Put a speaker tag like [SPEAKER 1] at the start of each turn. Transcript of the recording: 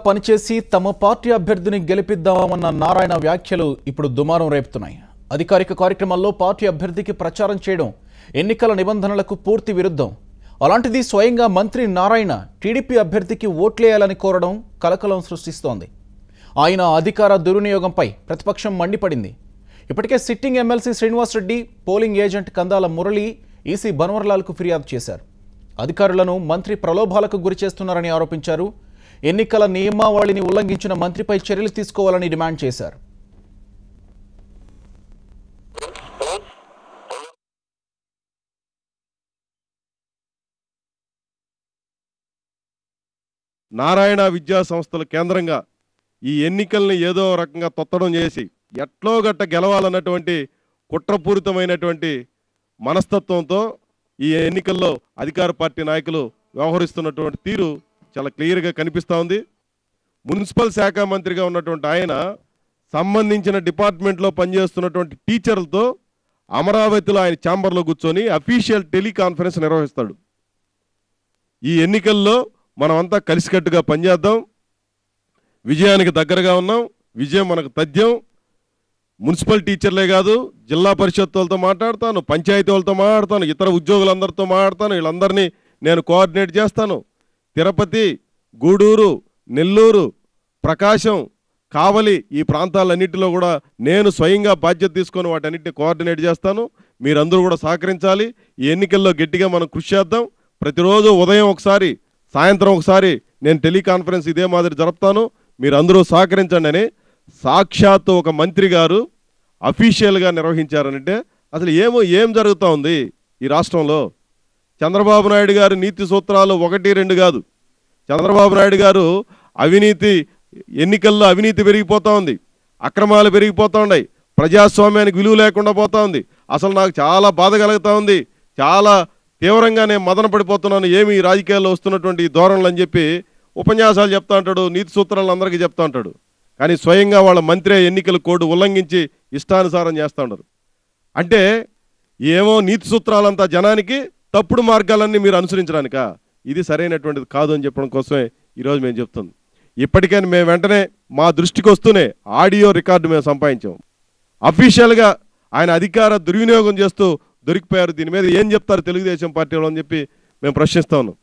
[SPEAKER 1] పనిచేసి తమ పార్టీ అభ్యర్థిని గెలిపిద్దామన్న నారాయణ వ్యాఖ్యలు ఇప్పుడు దుమారం రేపుతున్నాయి. అధికారిక కార్యక్రమాల్లో పార్టీ అభ్యర్థికి ప్రచారం చేయడం ఎన్నికల నిబంధనలకు పూర్తి విరుద్ధం. అలాంటిది స్వయంగా మంత్రి నారాయణ టీడీపీ అభ్యర్థికి ఓట్లేయాలని కోరడం కలకలం సృష్టిస్తోంది. ఆయన అధికార దుర్వినియోగంపై ప్రతిపక్షం మండిపడింది. ఇప్పటికే sitting MLC Srinivas Reddy, polling agent Kandala Murali EC బన్వర్లాల్కు ఫిర్యాదు చేశారు. అధికారులను మంత్రి ప్రలోభాలకు గురిచేస్తున్నారని ఆరోపించారు. ఎన్నికల నియమావళిని ఉల్లంఘించిన మంత్రిపై చర్యలు తీసుకోవాలని డిమాండ్ చేశారు.
[SPEAKER 2] నారాయణ విద్యా సంస్థల కేంద్రంగా ఈ ఎన్నికల్ని ఏదో రకంగా తొత్తడం చేసి ఎట్లో గట్ట గెలవాలన్నటువంటి కుట్రపూరితమైనటువంటి మనస్తత్వంతో ఈ ఎన్నికల్లో అధికార పార్టీ నాయకులు వ్యవహరిస్తున్నటువంటి తీరు చాలా క్లియర్గా కనిపిస్తూ ఉంది. మున్సిపల్ శాఖ మంత్రిగా ఉన్నటువంటి ఆయన సంబంధించిన డిపార్ట్మెంట్లో పనిచేస్తున్నటువంటి టీచర్లతో అమరావతిలో ఆయన ఛాంబర్లో కూర్చొని అఫీషియల్ టెలికాన్ఫరెన్స్ నిర్వహిస్తాడు. ఈ ఎన్నికల్లో మనమంతా కలిసికట్టుగా పనిచేద్దాం, విజయానికి దగ్గరగా ఉన్నాం, విజయం మనకు తథ్యం. మున్సిపల్ టీచర్లే కాదు, జిల్లా పరిషత్ వాళ్ళతో మాట్లాడతాను, పంచాయతీ వాళ్ళతో మాట్లాడతాను, ఇతర ఉద్యోగులందరితో మాట్లాడతాను, వీళ్ళందరినీ నేను కోఆర్డినేట్ చేస్తాను. తిరుపతి, గూడూరు, నెల్లూరు, ప్రకాశం, కావలి ఈ ప్రాంతాలన్నింటిలో కూడా నేను స్వయంగా బాధ్యత తీసుకొని వాటన్నిటిని కోఆర్డినేట్ చేస్తాను. మీరందరూ కూడా సహకరించాలి. ఈ ఎన్నికల్లో గట్టిగా మనం కృషి చేద్దాం. ప్రతిరోజు ఉదయం ఒకసారి, సాయంత్రం ఒకసారి నేను టెలికాన్ఫరెన్స్ ఇదే మాదిరి జరుపుతాను, మీరందరూ సహకరించండి అని సాక్షాత్తు ఒక మంత్రి గారు అఫీషియల్గా నిర్వహించారనంటే అసలు ఏం జరుగుతూ ఉంది ఈ రాష్ట్రంలో? చంద్రబాబు నాయుడు గారు నీతి సూత్రాలు 1, 2 కాదు. చంద్రబాబు నాయుడు గారు ఎన్నికల్లో అవినీతి పెరిగిపోతూ ఉంది, అక్రమాలు పెరిగిపోతూ ఉన్నాయి, ప్రజాస్వామ్యానికి విలువ లేకుండా పోతూ ఉంది. అసలు నాకు చాలా బాధ కలుగుతూ ఉంది, చాలా తీవ్రంగా నేను మదన పడిపోతున్నాను, ఏమి ఈ రాజకీయాల్లో వస్తున్నటువంటి ధోరణులు అని చెప్పి ఉపన్యాసాలు చెప్తా ఉంటాడు, నీతి సూత్రాలు అందరికీ చెప్తా ఉంటాడు. కానీ స్వయంగా వాళ్ళ మంత్రి ఎన్నికల కోడ్ ఉల్లంఘించి ఇష్టానుసారం చేస్తూ ఉంటారు. అంటే ఏమో నీతి సూత్రాలంతా జనానికి తప్పుడు మార్గాలన్నీ మీరు అనుసరించడానిక? ఇది సరైనటువంటిది కాదు అని చెప్పడం కోసమే ఈరోజు మేము చెప్తుంది. ఇప్పటికైనా మేము వెంటనే మా దృష్టికి వస్తూనే ఆడియో రికార్డు మేము సంపాదించాం. అఫీషియల్గా ఆయన అధికార దుర్వినియోగం చేస్తూ దొరికిపోయారు. దీని మీద ఏం చెప్తారు తెలుగుదేశం పార్టీ వాళ్ళు అని చెప్పి మేము ప్రశ్నిస్తా ఉన్నాం.